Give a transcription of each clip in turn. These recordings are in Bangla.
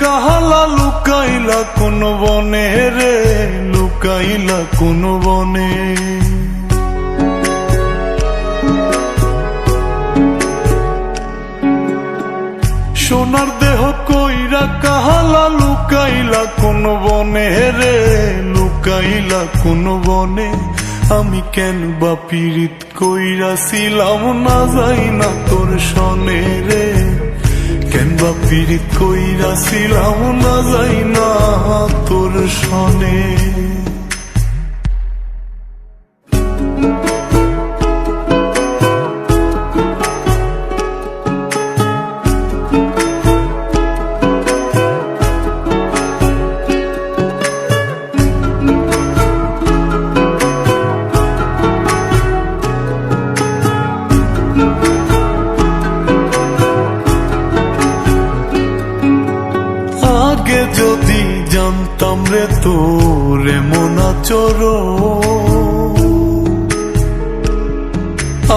কাহালা লুকাইলা কোন বনে রে, লুকাইলা কোন বনে। সোনার দেহ কইরা কাহালা লুকাইলা কোন বনে রে, লুকাইলা কোন বনে। আমি কেন বা পীড়িত কইরাছিলাম না যাই না তোর সনে রে, কেন বা পীড়িত কইরাছিলাম না যাই না তোর সনে। আগে যদি জানতাম রে তোর এমন আচরণ,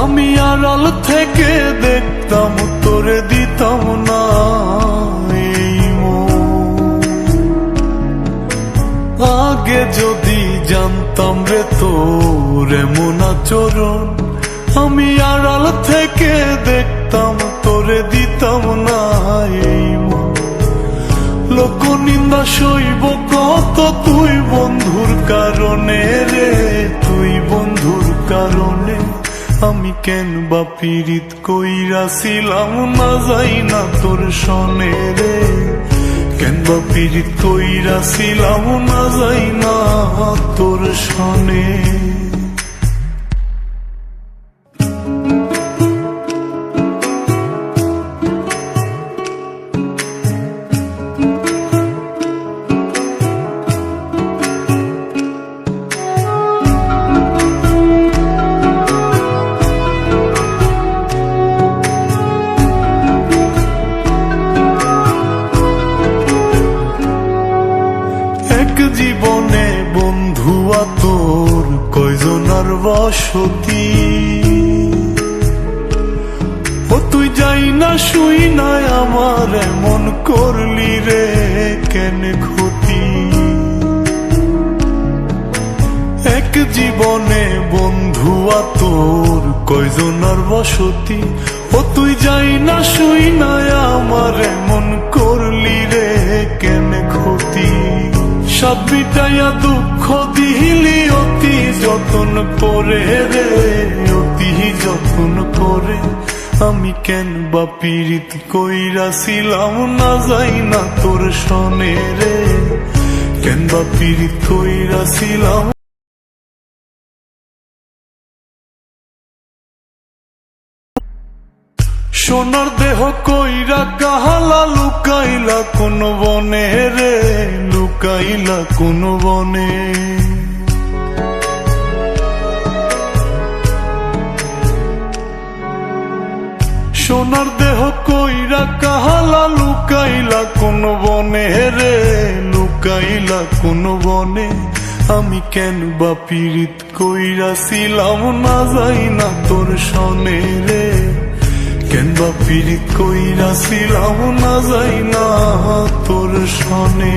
আমি আড়াল থেকে দেখতাম তোরে দিতাম না এই মন। আগে যদি জানতাম রে তোর এমন আচরণ, আমি আড়াল থেকে দেখতাম তোরে দিতাম না এই মন। লোক নিন্দা সইব কত তুই বন্ধুর কারণে রে, তুই বন্ধুর কারণে। আমি কেন বা পীড়িত কইরাছিলাম না যাই না তোর সনে রে, কেন বা পীড়িত কইরাছিলাম না যাই না তোর সনে। জীবনে বন্ধু তোর কয়জনার বসতি, ও তুই যাই না শুই নাই আমার এমন করলি রে কেন ক্ষতি। এক জীবনে বন্ধু তোর কয়জনার বসতি, ও তুই যাই না শুই নাই আমার এমন করলি রে কেন ক্ষতি। সব মিটাইয়া দুঃখ দিলি অতি যতন করে রে, অতি যতন করে। আমি কেন বা পীড়িত কইরাছিলাম না যাই না তোর সনে রে, কেন বা পীড়িত কইরাছিলাম। সোনার দেহ কইরা কাহালা লুকাইলা কোন বনে রে, লুকাইলা কোন বনে। সোনার দেহ কইরা কাহালা লুকাইলা কোন বনে রে, লুকাইলা কোন বনে। আমি কেন বা পীড়িত কইরাছিলাম না যাই না তোর সনে রে, কেন বা পীড়িত কইরাছিলাম না যাই না তোর সনে।